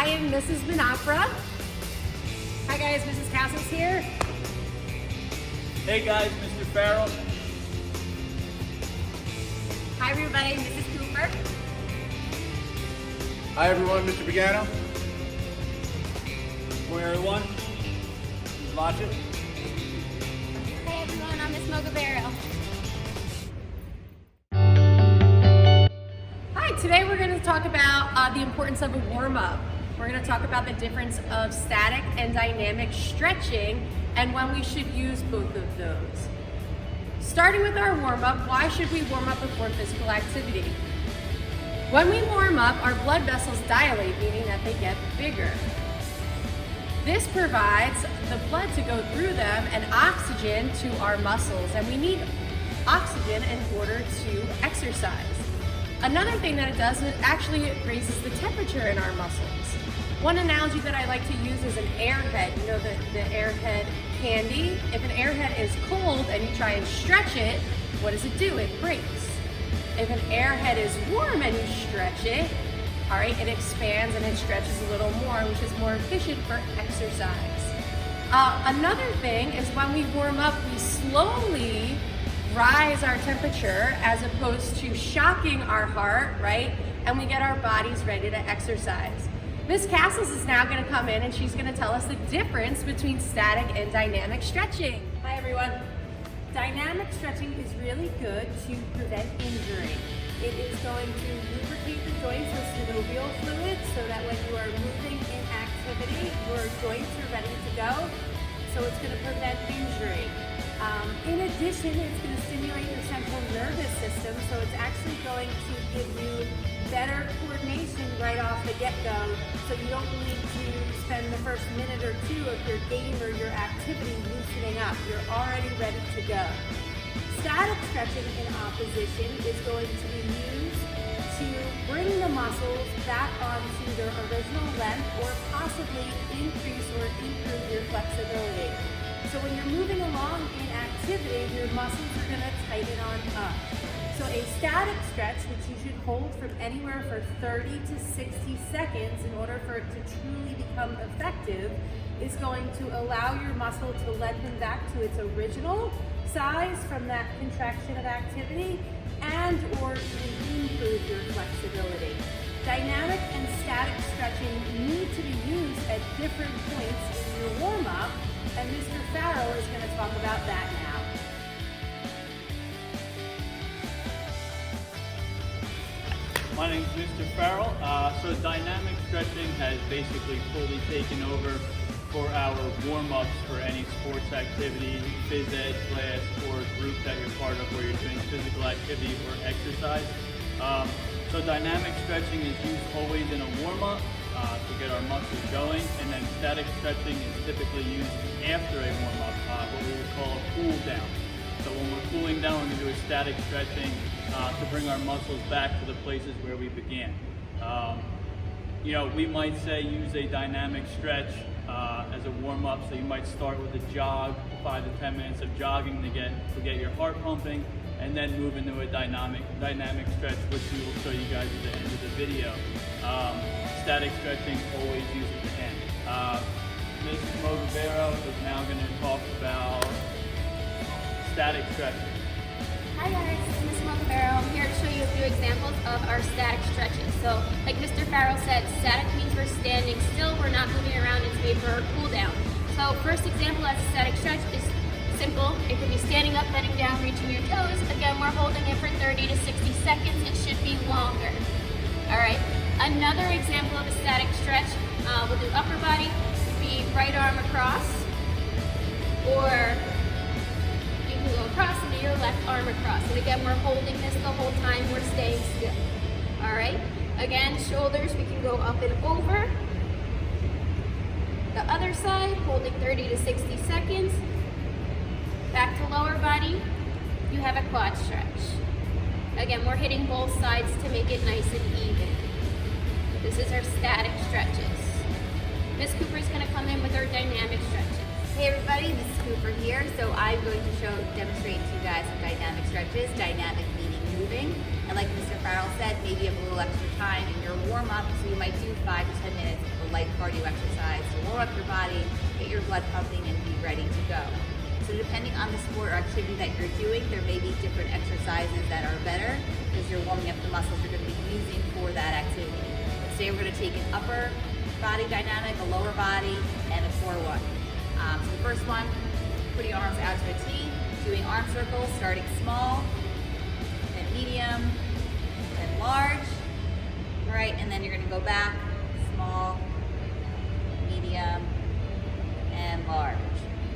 I am Mrs. Vinapra. Hi guys, Mrs. Castles here. Hey guys, Mr. Farrell. Hi everybody, Mrs. Cooper. Hi everyone, Mr. Pagano. Morning everyone. Mrs. Lacha. Hey everyone, I'm Miss Mogavero. Hi, today we're going to talk about the importance of a warm-up. We're going to talk about the difference of static and dynamic stretching and when we should use both of those. Starting with our warm-up, why should we warm up before physical activity? When we warm up, our blood vessels dilate, meaning that they get bigger. This provides the blood to go through them and oxygen to our muscles, and we need oxygen in order to exercise. Another thing that it does is it raises the temperature in our muscles. One analogy that I like to use is an airhead. You know the airhead candy? If an airhead is cold and you try and stretch it, what does it do? It breaks. If an airhead is warm and you stretch it, all right, it expands and it stretches a little more, which is more efficient for exercise. Another thing is when we warm up, we slowly rise our temperature as opposed to shocking our heart, right? And we get our bodies ready to exercise. Miss Castles is now going to come in and she's going to tell us the difference between static and dynamic stretching. Hi everyone. Dynamic stretching is really good to prevent injury. It is going to lubricate the joints with synovial fluid so that when you are moving in activity, your joints are ready to go. So it's going to prevent injury. In addition, it's going to stimulate your central nervous system, so it's actually going to give you better coordination right off the get-go, so you don't need to spend the first minute or two of your game or your activity loosening up. You're already ready to go. Static stretching, in opposition, is going to be used to bring the muscles back onto their original length or possibly increase or improve your flexibility. So when you're moving along in activity, your muscles are going to tighten on up. So a static stretch, which you should hold from anywhere for 30 to 60 seconds in order for it to truly become effective, is going to allow your muscle to lengthen back to its original size from that contraction of activity and or even improve your flexibility. Dynamic and static stretching need to be used at different points in your warm-up, and Mr. Farrell is going to talk about that now. My name is Mr. Farrell. So dynamic stretching has basically fully taken over for our warm-ups for any sports activity, phys ed class, or group that you're part of where you're doing physical activity or exercise. So dynamic stretching is used always in a warm-up to get our muscles going, and then static stretching is typically used after a warm-up, what we would call a cool down. So when we're cooling down, we're going to do a static stretching to bring our muscles back to the places where we began. You know, we might say use a dynamic stretch as a warm-up, so you might start with a jog, 5 to 10 minutes of jogging to get your heart pumping, and then move into a dynamic stretch, which we will show you guys at the end of the video. Static stretching always use at the end. Ms. Mogavero is now going to talk about static stretching. Hi guys, this is Miss Mogavero. I'm here to show you a few examples of our static stretches. So, like Mr. Farrell said, static means we're standing still, we're not moving around, it's made for our cool down. So, first example as a static stretch is simple. It could be standing up, bending down, reaching your toes. Again, we're holding it for 30 to 60 seconds. It should be longer. Alright, another example of a static stretch, we'll do upper body, would be right arm across, or you can go across and do your left arm across. And again, we're holding this the whole time, we're staying still. Alright, again, shoulders, we can go up and over. The other side, holding 30 to 60 seconds. Back to lower body, you have a quad stretch. Again, we're hitting both sides to make it nice and even. This is our static stretches. Miss Cooper is going to come in with our dynamic stretches. Hey everybody, Mrs. Cooper here. So I'm going to demonstrate to you guys some dynamic stretches. Dynamic meaning moving. moving. And like Mr. Farrell said, maybe you have a little extra time in your warm-up, so you might do 5 to 10 minutes of a light cardio exercise to warm up your body, get your blood pumping, and be ready to go. So depending on the sport or activity that you're doing, there may be different exercises that are better because you're warming up the muscles you're going to be using for that activity. Today we're going to take an upper body dynamic, a lower body, and a core one. So the first one, putting your arms out to a T, doing arm circles, starting small, then medium, then large. All right, and then you're going to go back, small, medium, and large.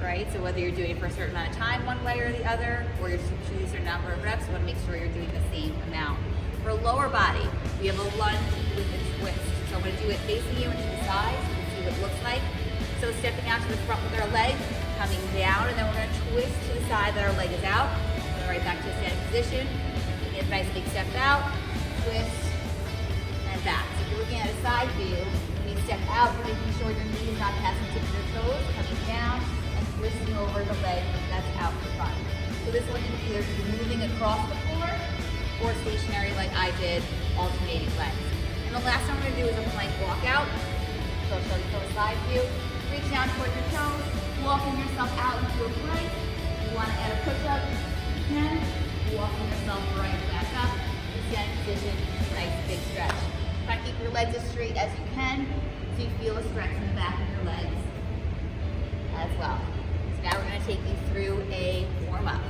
Right? So whether you're doing it for a certain amount of time one way or the other, or you're choosing a certain number of reps, you want to make sure you're doing the same amount. For lower body, we have a lunge with a twist. So I'm going to do it facing you and to the side, so you can see what it looks like. So stepping out to the front with our leg, coming down, and then we're going to twist to the side that our leg is out. Going right back to a standing position. Taking a nice big step out, twist, and back. So if you're looking at a side view, when you step out, you're making sure your knee is not passing tips of your toes, coming down, and twisting over the leg that's out in front. So this one you can either be moving across the floor or stationary like I did, alternating legs. And the last one I'm going to do is a plank walkout. So I'll show you from a side view. Reach down toward your toes, walking yourself out into a plank. If you want to add a push-up, you can. Walking yourself right back up. Standing position, nice big stretch. Try to keep your legs as straight as you can so you feel a stretch in the back of your legs as well. So now we're going to take you through a warm-up.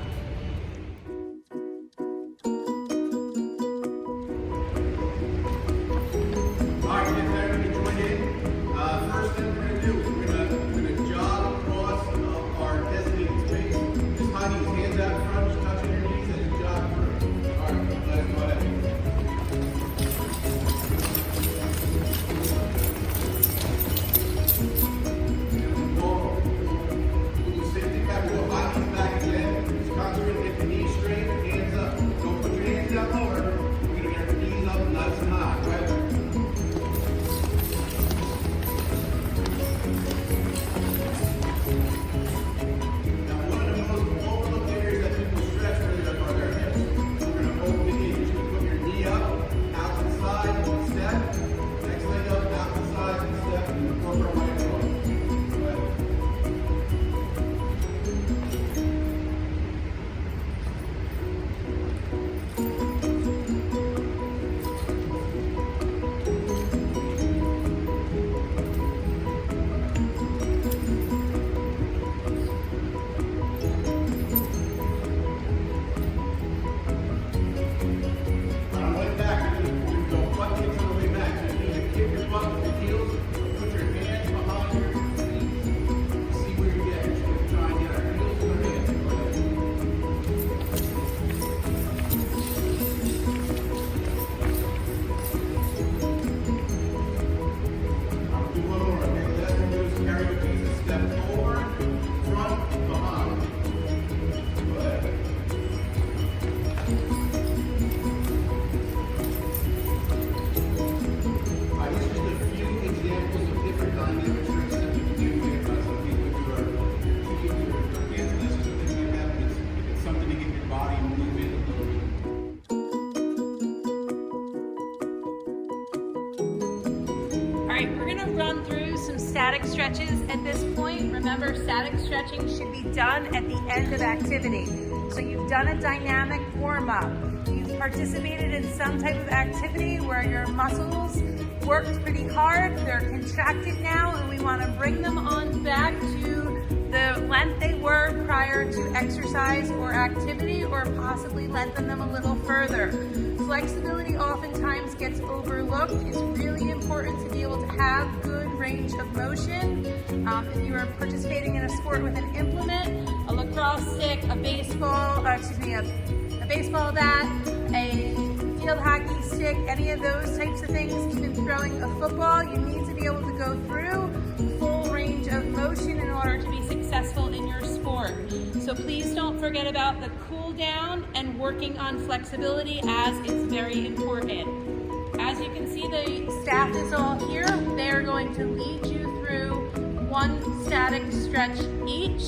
Alright, we're going to run through some static stretches at this point. Remember, static stretching should be done at the end of activity. So you've done a dynamic warm-up. You've participated in some type of activity where your muscles worked pretty hard. They're contracted now, and we want to bring them on back to the length they were prior to exercise or activity, or possibly lengthen them a little further. Flexibility oftentimes gets overlooked. It's really important to be able to have good range of motion. If you are participating in a sport with an implement, a lacrosse stick, a baseball, a baseball bat, a field hockey stick, any of those types of things, even throwing a football, you need to be able to go through full range of motion in order to be successful in your sport. So please don't forget about the cool down and working on flexibility, as it's very important. As you can see, the staff is all here. They're going to lead you through one static stretch each.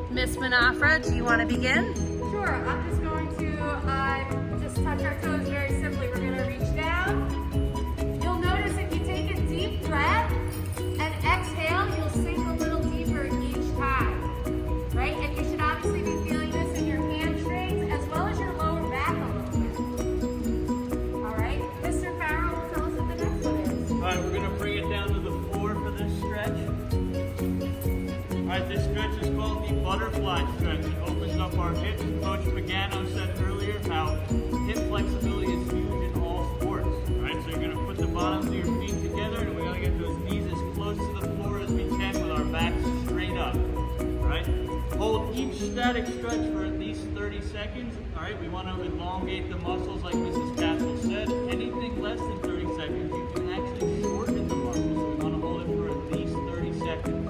Miss Manafra, do you want to begin? Sure, I'm just going to just touch our our hips. Coach Pagano said earlier how hip flexibility is huge in all sports. All right, so you're going to put the bottoms of your feet together, and we're going to get those knees as close to the floor as we can with our backs straight up. All right, hold each static stretch for at least 30 seconds. All right, we want to elongate the muscles like Mrs. Castle said. Anything less than 30 seconds, you can actually shorten the muscles. So we want to hold it for at least 30 seconds.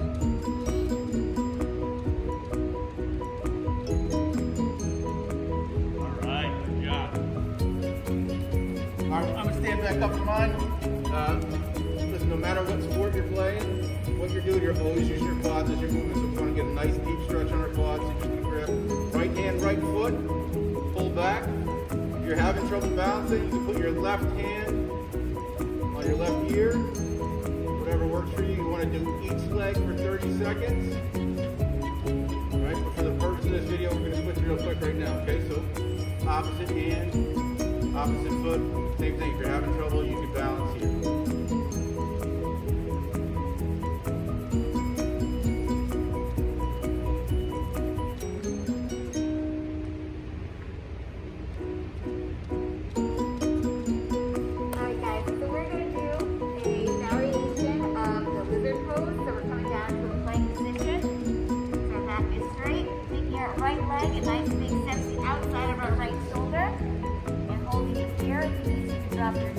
All right, good job. All right, I'm gonna stand back up to mine. Listen, no matter what sport you're playing, what you're doing, you're always using your quads as you're moving. So we want to get a nice deep stretch on our quads. So just grab right hand, right foot, pull back. If you're having trouble balancing, you can put your left hand on your left ear. Whatever works for you. You want to do each leg for 30 seconds. All right, but for the purpose of this video, we're going to switch real quick right now. Okay, so opposite hand, opposite foot, same thing. If you're having trouble, you can balance here. Alright guys, so we're going to do a variation of the lizard pose. So we're coming down to a plank position. So our back is straight. Taking our right leg a nice big step to the outside of our right shoulder. And holding it here. If you need to drop your